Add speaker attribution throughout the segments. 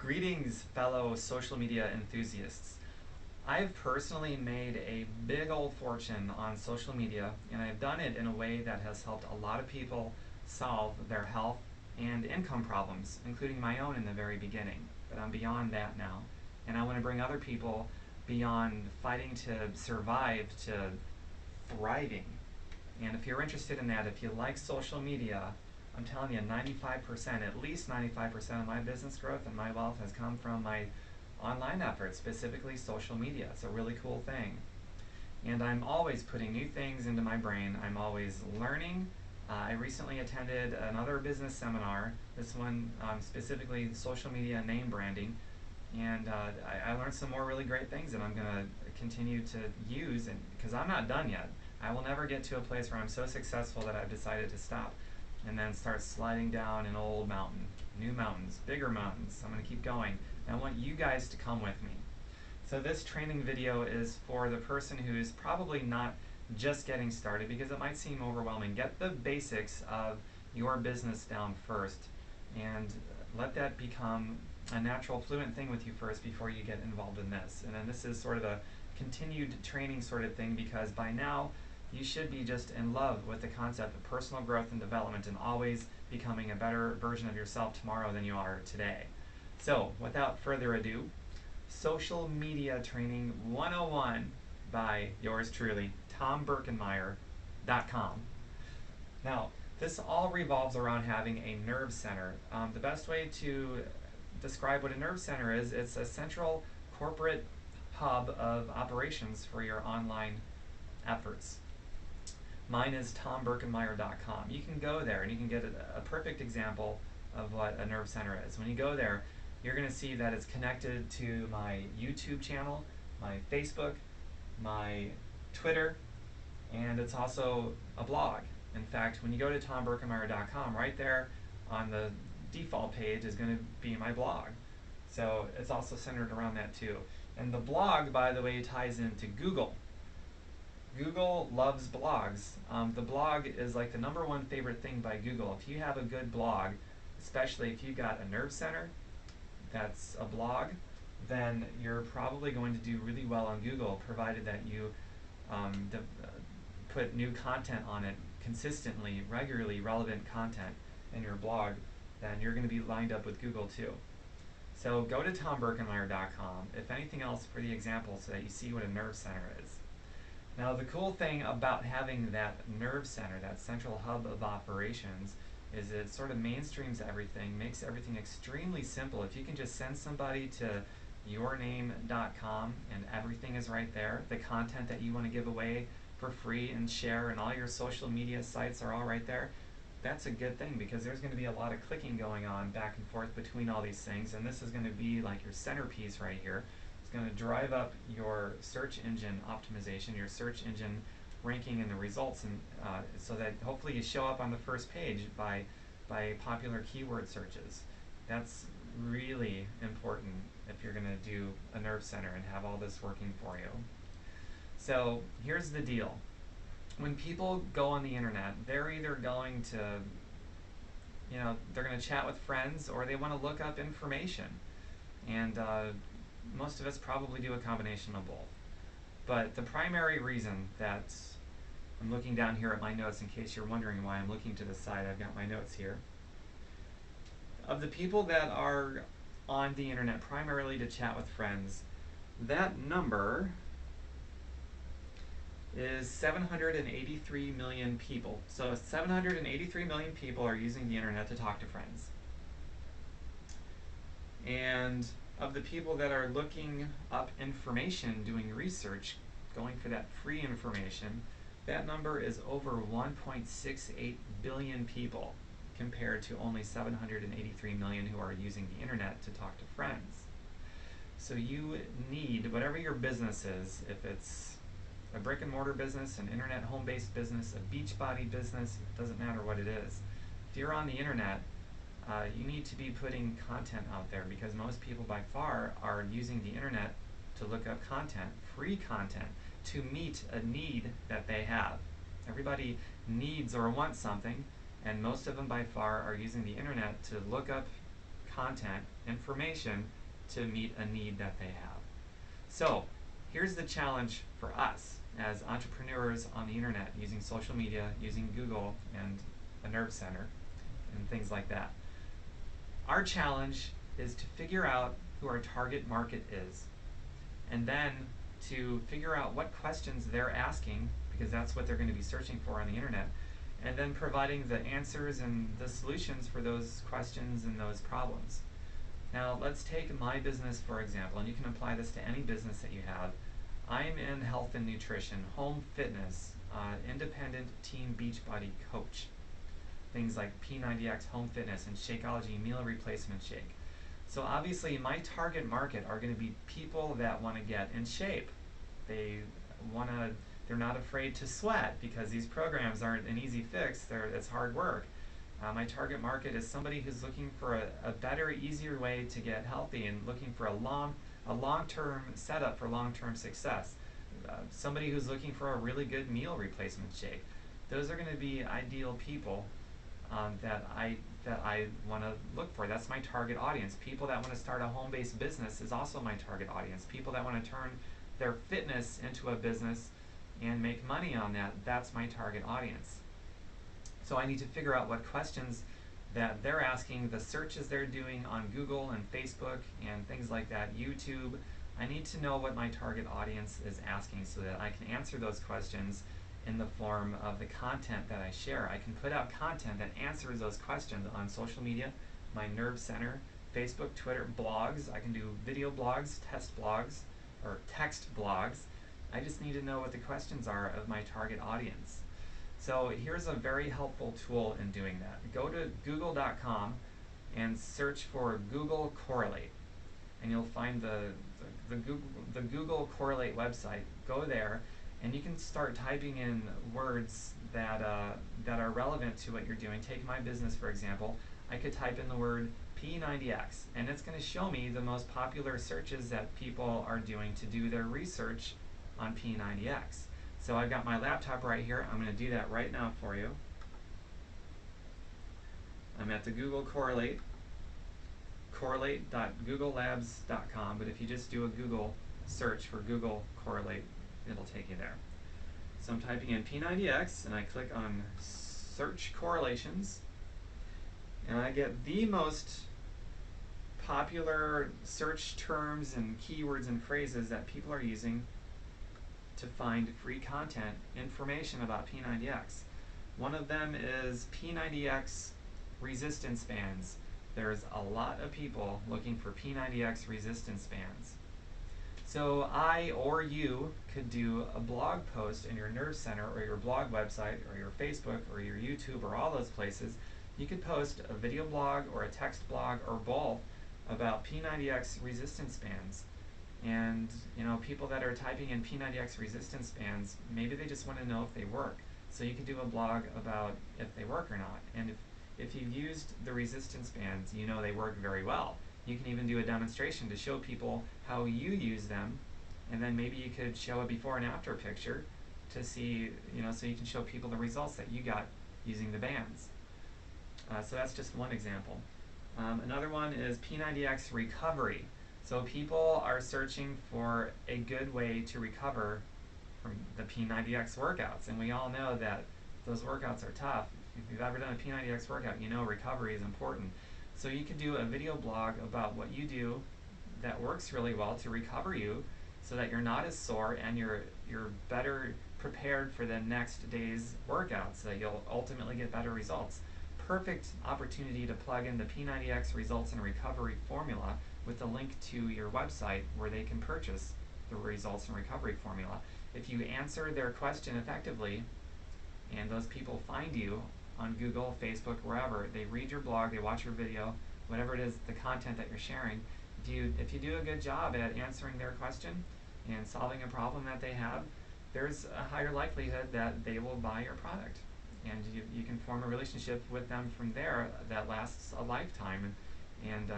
Speaker 1: Greetings, fellow social media enthusiasts. I've personally made a big old fortune on social media, and I've done it in a way that has helped a lot of people solve their health and income problems, including my own in the very beginning. But I'm beyond that now, and I want to bring other people beyond fighting to survive to thriving. And if you're interested in that, if you like social media, I'm telling you, 95%, at least 95% of my business growth and my wealth has come from my online efforts, specifically social media. It's a really cool thing. And I'm always putting new things into my brain. I'm always learning. I recently attended another business seminar, this one specifically social media name branding, and I learned some more really great things that I'm going to continue to use, and because I'm not done yet. I will never get to a place where I'm so successful that I've decided to stop and then start sliding down an old mountain, new mountains, bigger mountains. I'm going to keep going. And I want you guys to come with me. So this training video is for the person who's probably not just getting started, because it might seem overwhelming. Get the basics of your business down first and let that become a natural, fluent thing with you first before you get involved in this. And then this is sort of a continued training sort of thing, because by now you should be just in love with the concept of personal growth and development and always becoming a better version of yourself tomorrow than you are today. So, without further ado, Social Media Training 101 by yours truly, TomBerkenmeyer.com. Now, this all revolves around having a nerve center. The best way to describe what a nerve center is, it's a central corporate hub of operations for your online efforts. Mine is TomBerkenmeyer.com. You can go there and you can get a perfect example of what a nerve center is. When you go there, you're going to see that it's connected to my YouTube channel, my Facebook, my Twitter, and it's also a blog. In fact, when you go to TomBerkenmeyer.com, right there on the default page is going to be my blog. So it's also centered around that too. And the blog, by the way, ties into Google. Google loves blogs. The blog is like the #1 favorite thing by Google. If you have a good blog, especially if you've got a nerve center that's a blog, then you're probably going to do really well on Google, provided that you put new content on it consistently, regularly, relevant content in your blog, then you're going to be lined up with Google too. So go to TomBerkenmeyer.com, if anything else, for the example so that you see what a nerve center is. Now, the cool thing about having that nerve center, that central hub of operations, is it sort of mainstreams everything, makes everything extremely simple. If you can just send somebody to yourname.com and everything is right there, the content that you want to give away for free and share, and all your social media sites are all right there, that's a good thing, because there's going to be a lot of clicking going on back and forth between all these things, and this is going to be like your centerpiece right here. Going to drive up your search engine optimization, your search engine ranking and the results, and so that hopefully you show up on the first page by popular keyword searches. That's really important if you're going to do a nerve center and have all this working for you. So here's the deal. When people go on the internet, they're either going to, they're going to chat with friends, or they want to look up information. And most of us probably do a combination of both. But the primary reason that I'm looking down here at my notes, in case you're wondering why I'm looking to the side, I've got my notes here. Of the people that are on the internet primarily to chat with friends, that number is 783 million people. So 783 million people are using the internet to talk to friends. And of the people that are looking up information, doing research, going for that free information, that number is over 1.68 billion people, compared to only 783 million who are using the internet to talk to friends. So you need, whatever your business is, if it's a brick and mortar business, an internet home-based business, a Beachbody business, it doesn't matter what it is. If you're on the internet, you need to be putting content out there, because most people by far are using the internet to look up content, free content, to meet a need that they have. Everybody needs or wants something, and most of them by far are using the internet to look up content information to meet a need that they have. So here's the challenge for us as entrepreneurs on the internet using social media, using Google and a nerve center and things like that. Our challenge is to figure out who our target market is, and then to figure out what questions they're asking, because that's what they're going to be searching for on the internet, and then providing the answers and the solutions for those questions and those problems. Now let's take my business for example, and you can apply this to any business that you have. I'm in health and nutrition, home fitness, independent team Beachbody coach. Things like P90X home fitness and Shakeology meal replacement shake. So obviously my target market are going to be people that want to get in shape. They're not afraid to sweat because these programs aren't an easy fix. It's hard work. My target market is somebody who's looking for a better, easier way to get healthy and looking for a long-term setup for long-term success. Somebody who's looking for a really good meal replacement shake. Those are going to be ideal people that I want to look for. That's my target audience. People that want to start a home-based business is also my target audience. People that want to turn their fitness into a business and make money on that, that's my target audience. So I need to figure out what questions that they're asking, the searches they're doing on Google and Facebook and things like that, YouTube. I need to know what my target audience is asking so that I can answer those questions in the form of the content that I share. I can put out content that answers those questions on social media, my Nerve Center, Facebook, Twitter, blogs. I can do video blogs, text blogs. I just need to know what the questions are of my target audience. So here's a very helpful tool in doing that. Go to google.com and search for Google Correlate, and you'll find the Google Correlate website. Go there, and you can start typing in words that are relevant to what you're doing. Take my business for example. I could type in the word P90X, and it's going to show me the most popular searches that people are doing to do their research on P90X. So I've got my laptop right here. I'm going to do that right now for you. I'm at the Google Correlate, correlate.googlelabs.com, but if you just do a Google search for Google Correlate, it'll take you there. So I'm typing in P90X, and I click on Search Correlations, and I get the most popular search terms and keywords and phrases that people are using to find free content, information about P90X. One of them is P90X resistance bands. There's a lot of people looking for P90X resistance bands. So I or you could do a blog post in your Nerve Center or your blog website or your Facebook or your YouTube or all those places. You could post a video blog or a text blog or both about P90X resistance bands. And people that are typing in P90X resistance bands, maybe they just want to know if they work. So you could do a blog about if they work or not. And if you've used the resistance bands, you know they work very well. You can even do a demonstration to show people how you use them, and then maybe you could show a before and after picture to see, so you can show people the results that you got using the bands. So that's just one example. Another one is P90X recovery. So people are searching for a good way to recover from the P90X workouts, and we all know that those workouts are tough. If you've ever done a P90X workout, you know recovery is important. So you could do a video blog about what you do that works really well to recover you so that you're not as sore and you're better prepared for the next day's workout so that you'll ultimately get better results. Perfect opportunity to plug in the P90X results and recovery formula with a link to your website where they can purchase the results and recovery formula. If you answer their question effectively and those people find you on Google, Facebook, wherever, they read your blog, they watch your video, whatever it is, the content that you're sharing, if you do a good job at answering their question and solving a problem that they have, there's a higher likelihood that they will buy your product. And you can form a relationship with them from there that lasts a lifetime. And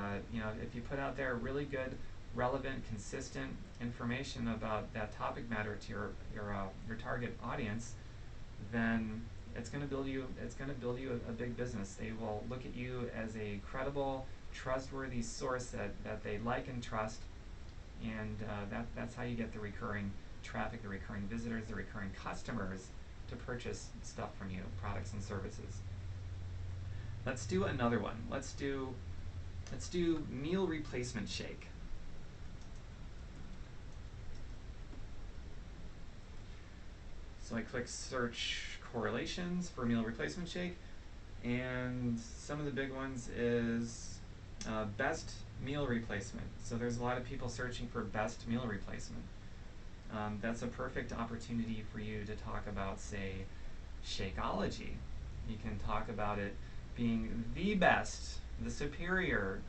Speaker 1: if you put out there really good, relevant, consistent information about that topic matter to your target audience, then it's going to build you a big business. They will look at you as a credible, trustworthy source that they like and trust, and that's how you get the recurring traffic, the recurring visitors, the recurring customers to purchase stuff from you, products and services. Let's do another one. Let's do meal replacement shake. So I click search correlations for meal replacement shake, and some of the big ones is best meal replacement. So there's a lot of people searching for best meal replacement. That's a perfect opportunity for you to talk about, say, Shakeology. You can talk about it being the best, the superior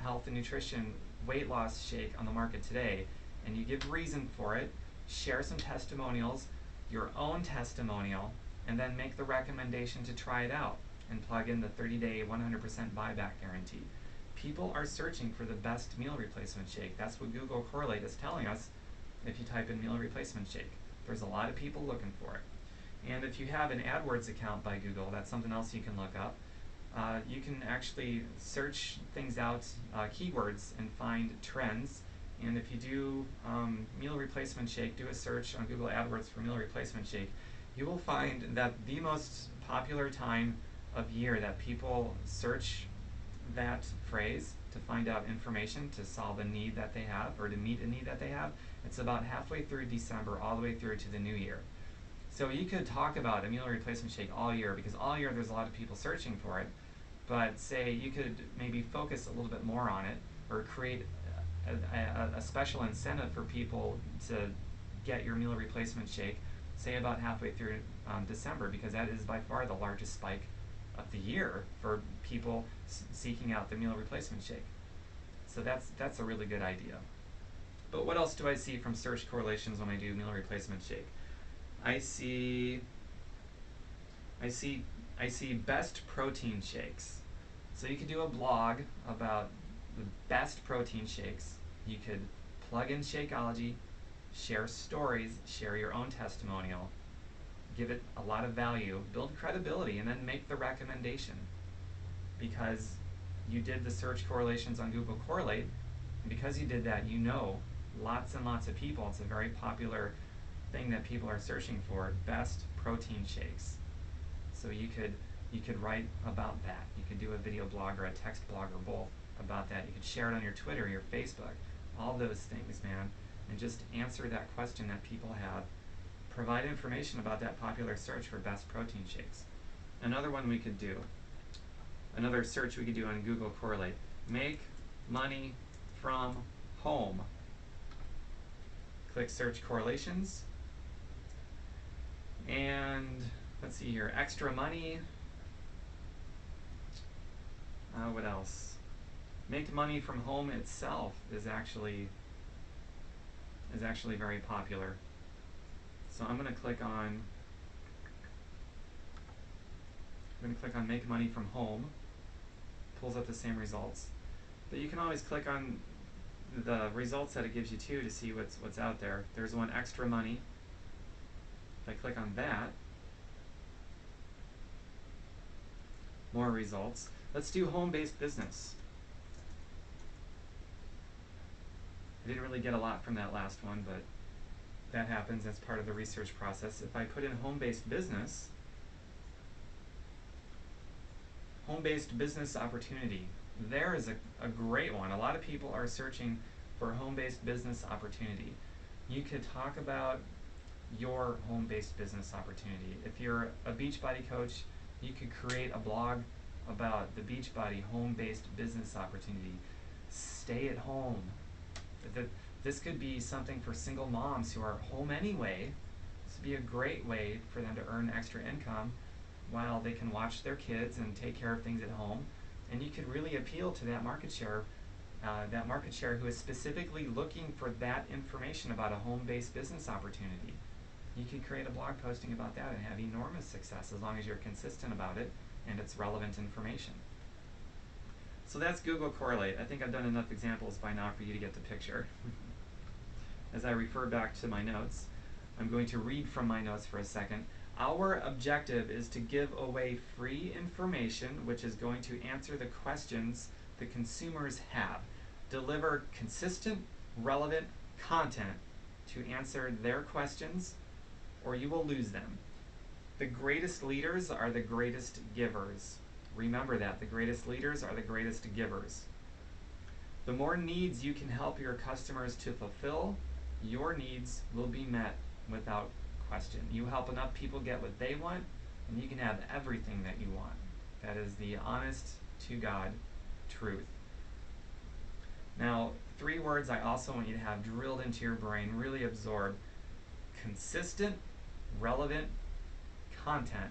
Speaker 1: health and nutrition weight loss shake on the market today, and you give reason for it, share some testimonials, your own testimonial, and then make the recommendation to try it out and plug in the 30-day 100% buyback guarantee. People are searching for the best meal replacement shake. That's what Google Correlate is telling us if you type in meal replacement shake. There's a lot of people looking for it. And if you have an AdWords account by Google, that's something else you can look up. You can actually search things out, keywords, and find trends. And if you do meal replacement shake, do a search on Google AdWords for meal replacement shake, you will find that the most popular time of year that people search that phrase to find out information to solve a need that they have or to meet a need that they have, it's about halfway through December all the way through to the new year. So you could talk about a meal replacement shake all year, because all year there's a lot of people searching for it, but say you could maybe focus a little bit more on it or create a special incentive for people to get your meal replacement shake, say about halfway through December, because that is by far the largest spike of the year for people seeking out the meal replacement shake. So that's a really good idea. But what else do I see from search correlations when I do meal replacement shake? I see best protein shakes. So you could do a blog about the best protein shakes. You could plug in Shakeology, share stories, share your own testimonial, give it a lot of value, build credibility, and then make the recommendation. Because you did the search correlations on Google Correlate, and because you did that, you know lots and lots of people. It's a very popular thing that people are searching for, best protein shakes. So you could write about that. You could do a video blog or a text blog or both about that. You could share it on your Twitter, your Facebook, all those things, man, and just answer that question that people have. Provide information about that popular search for best protein shakes. Another one we could do, another search we could do on Google Correlate, make money from home. Click search correlations, and let's see here, extra money. What else? Make money from home itself is actually very popular. So I'm going to click on make money from home. Pulls up the same results, but you can always click on the results that it gives you too to see what's out there. There's one, extra money. If I click on that, more results. Let's do home-based business. I didn't really get a lot from that last one, but that happens as part of the research process. If I put in home-based business opportunity, there is a great one. A lot of people are searching for home-based business opportunity. You could talk about your home-based business opportunity. If you're a Beachbody coach, you could create a blog about the Beachbody home-based business opportunity. Stay at home. This could be something for single moms who are home anyway. This would be a great way for them to earn extra income while they can watch their kids and take care of things at home. And you could really appeal to that market share who is specifically looking for that information about a home-based business opportunity. You could create a blog posting about that and have enormous success as long as you're consistent about it and it's relevant information. So that's Google Correlate. I think I've done enough examples by now for you to get the picture. As I refer back to my notes, I'm going to read from my notes for a second. Our objective is to give away free information which is going to answer the questions the consumers have. Deliver consistent, relevant content to answer their questions, or you will lose them. The greatest leaders are the greatest givers. Remember that. The greatest leaders are the greatest givers. The more needs you can help your customers to fulfill, your needs will be met without question. You help enough people get what they want, and you can have everything that you want. That is the honest to God truth. Now, 3 words I also want you to have drilled into your brain, really absorb: consistent, relevant content.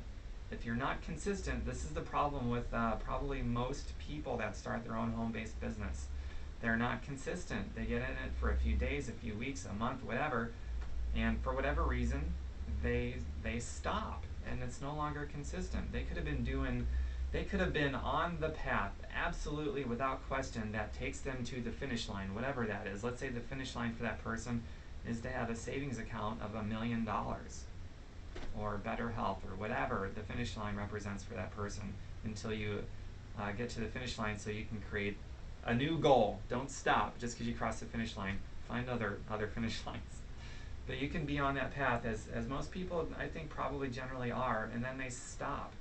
Speaker 1: If you're not consistent, this is the problem with probably most people that start their own home-based business. They're not consistent. They get in it for a few days, a few weeks, a month, whatever, and for whatever reason, they stop, and it's no longer consistent. They could have been on the path, absolutely without question, that takes them to the finish line, whatever that is. Let's say the finish line for that person is to have a savings account of $1 million, or better health, or whatever the finish line represents for that person, until you get to the finish line so you can create a new goal. Don't stop just because you cross the finish line. Find other finish lines. But you can be on that path, as most people, I think, probably generally are, and then they stop.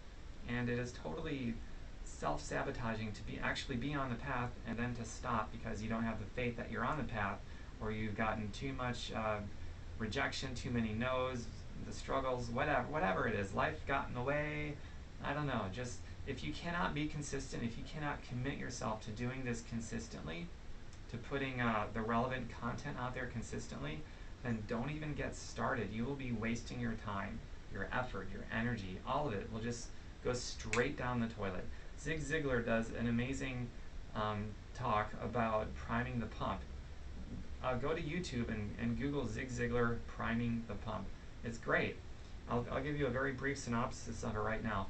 Speaker 1: And it is totally self-sabotaging to actually be on the path and then to stop because you don't have the faith that you're on the path, or you've gotten too much rejection, too many no's, the struggles, whatever it is. Life got in the way. I don't know. Just, if you cannot be consistent, if you cannot commit yourself to doing this consistently, to putting the relevant content out there consistently, then don't even get started. You will be wasting your time, your effort, your energy. All of it will just go straight down the toilet. Zig Ziglar does an amazing talk about priming the pump. Go to YouTube and Google Zig Ziglar priming the pump. It's great. I'll give you a very brief synopsis of it right now.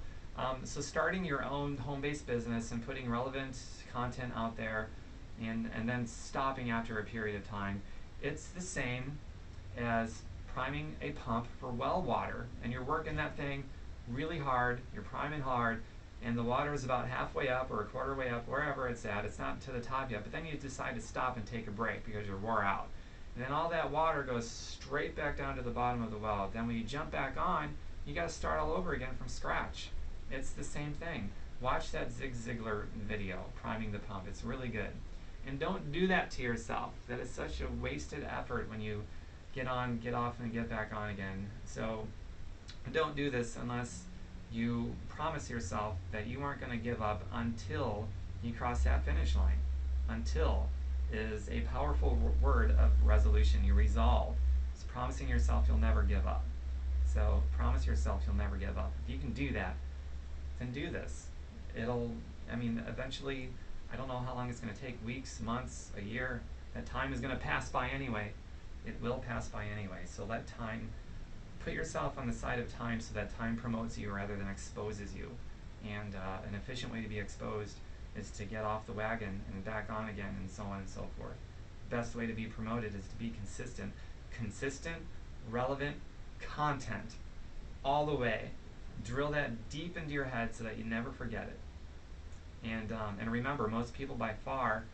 Speaker 1: So starting your own home-based business and putting relevant content out there, and then stopping after a period of time, it's the same as priming a pump for well water, and you're working that thing really hard, you're priming hard, and the water is about halfway up or a quarter way up, wherever it's at. It's not to the top yet, but then you decide to stop and take a break because you're wore out. And then all that water goes straight back down to the bottom of the well. Then when you jump back on, you got to start all over again from scratch. It's the same thing. Watch that Zig Ziglar video, priming the pump. It's really good. And don't do that to yourself. That is such a wasted effort when you get on, get off, and get back on again. So don't do this unless you promise yourself that you aren't going to give up until you cross that finish line. Until is a powerful word of resolution. You resolve. It's promising yourself you'll never give up. So promise yourself you'll never give up. If you can do that, then do this. Eventually, I don't know how long it's going to take, weeks, months, a year. That time is going to pass by anyway. It will pass by anyway. So let time, put yourself on the side of time so that time promotes you rather than exposes you. And an efficient way to be exposed is to get off the wagon and back on again, and so on and so forth. The best way to be promoted is to be consistent. Consistent, relevant content all the way. Drill that deep into your head so that you never forget it. And remember, most people by far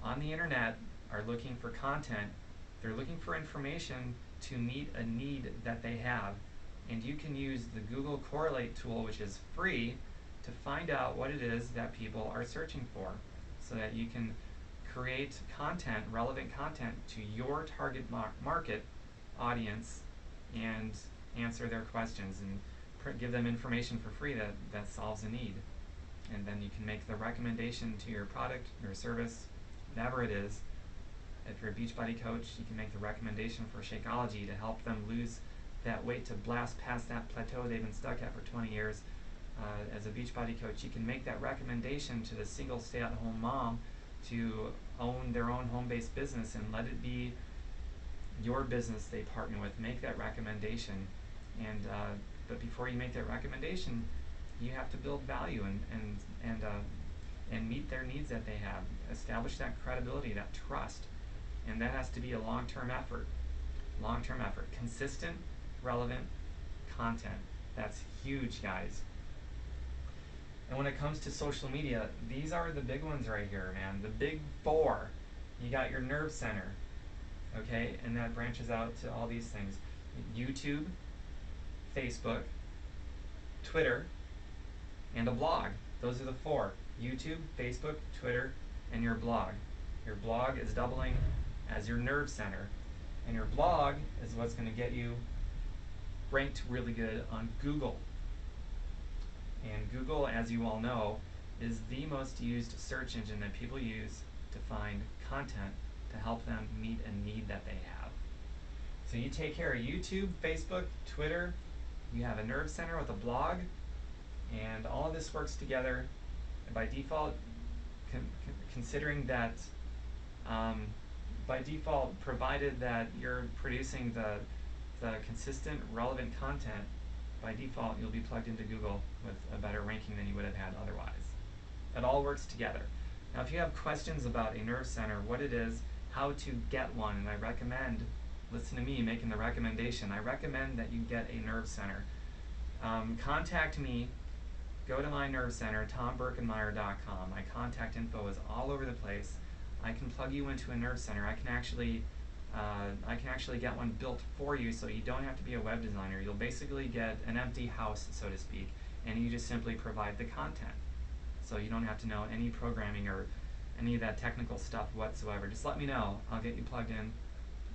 Speaker 1: on the internet are looking for content. They're looking for information to meet a need that they have. And you can use the Google Correlate tool, which is free, to find out what it is that people are searching for, so that you can create content, relevant content to your target market audience, and answer their questions and give them information for free that solves a need. And then you can make the recommendation to your product, your service, whatever it is. If you're a Beachbody coach, you can make the recommendation for Shakeology to help them lose that weight, to blast past that plateau they've been stuck at for 20 years. As a Beachbody coach, you can make that recommendation to the single stay-at-home mom to own their own home-based business and let it be your business they partner with. Make that recommendation, but before you make that recommendation, you have to build value and meet their needs that they have. Establish that credibility, that trust, and that has to be a long-term effort. Long-term effort. Consistent, relevant content. That's huge, guys. And when it comes to social media, these are the big ones right here, man. The big four. You got your nerve center, okay? And that branches out to all these things. YouTube, Facebook, Twitter, and a blog. Those are the four. YouTube, Facebook, Twitter, and your blog. Your blog is doubling as your nerve center. And your blog is what's going to get you ranked really good on Google. And Google, as you all know, is the most used search engine that people use to find content to help them meet a need that they have. So you take care of YouTube, Facebook, Twitter, you have a nerve center with a blog, and all of this works together. And by default, considering that, by default, provided that you're producing the consistent, relevant content, by default, you'll be plugged into Google with a better ranking than you would have had otherwise. It all works together. Now, if you have questions about a nerve center, what it is, how to get one, and I recommend, listen to me making the recommendation, I recommend that you get a nerve center. Contact me, go to my nerve center, tomberkenmeyer.com. My contact info is all over the place. I can plug you into a nerve center. I can actually get one built for you, so you don't have to be a web designer. You'll basically get an empty house, so to speak, and you just simply provide the content. So you don't have to know any programming or any of that technical stuff whatsoever. Just let me know. I'll get you plugged in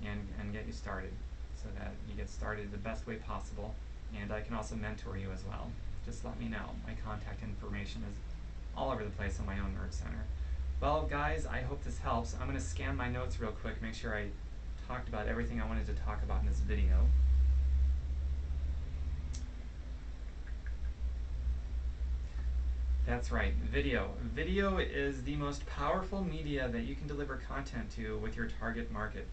Speaker 1: and get you started so that you get started the best way possible. And I can also mentor you as well. Just let me know. My contact information is all over the place on my own nerve center. Well, guys, I hope this helps. I'm going to scan my notes real quick, make sure I talked about everything I wanted to talk about in this video. That's right, video. Video is the most powerful media that you can deliver content to with your target market.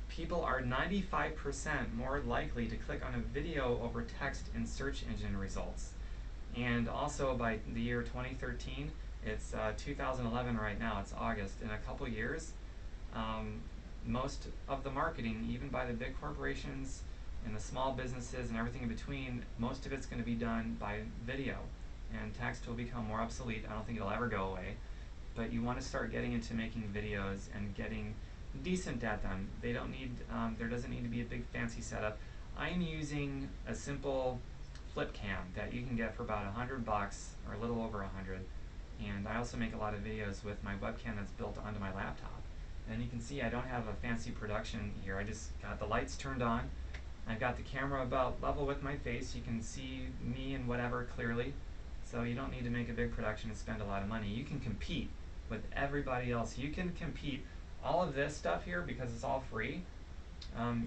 Speaker 1: People are 95% more likely to click on a video over text in search engine results. And also by the year 2013, it's 2011 right now, it's August. In a couple years, most of the marketing, even by the big corporations and the small businesses and everything in between, most of it's going to be done by video. And text will become more obsolete. I don't think it'll ever go away. But you want to start getting into making videos and getting decent at them. They don't need, there doesn't need to be a big fancy setup. I'm using a simple flip cam that you can get for about $100 or a little over 100. And I also make a lot of videos with my webcam that's built onto my laptop. And you can see I don't have a fancy production here. I just got the lights turned on. I've got the camera about level with my face. You can see me and whatever clearly. So you don't need to make a big production and spend a lot of money. You can compete with everybody else. You can compete. All of this stuff here, because it's all free,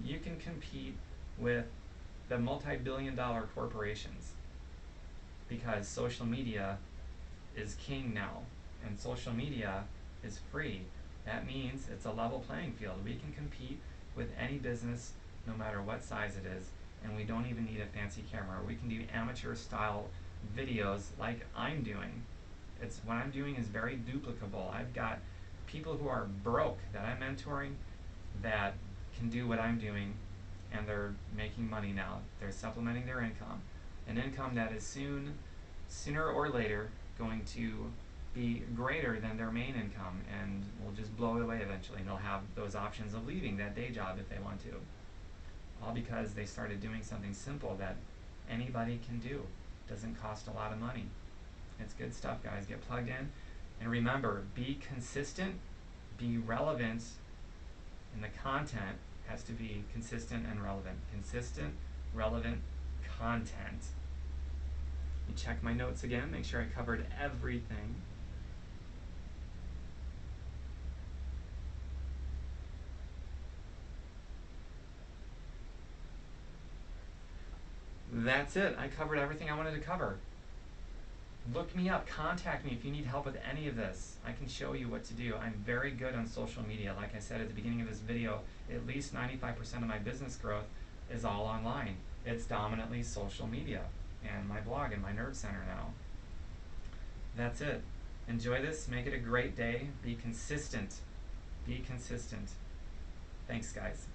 Speaker 1: you can compete with the multi-billion-dollar corporations because social media is king now, and social media is free. That means it's a level playing field. We can compete with any business, no matter what size it is, and we don't even need a fancy camera. We can do amateur-style videos like I'm doing. What I'm doing is very duplicable. I've got people who are broke that I'm mentoring that can do what I'm doing, and they're making money now. They're supplementing their income, an income that is sooner or later going to be greater than their main income and will just blow it away eventually, and they'll have those options of leaving that day job if they want to. All because they started doing something simple that anybody can do. Doesn't cost a lot of money. It's good stuff, guys. Get plugged in. And remember, be consistent, be relevant, and the content has to be consistent and relevant. Consistent, relevant content. You check my notes again, make sure I covered everything. That's it. I covered everything I wanted to cover. Look me up, contact me if you need help with any of this. I can show you what to do. I'm very good on social media. Like I said at the beginning of this video, at least 95% of my business growth is all online. It's dominantly social media and my blog and my nerve center now. That's it. Enjoy this, make it a great day, be consistent. Be consistent. Thanks, guys.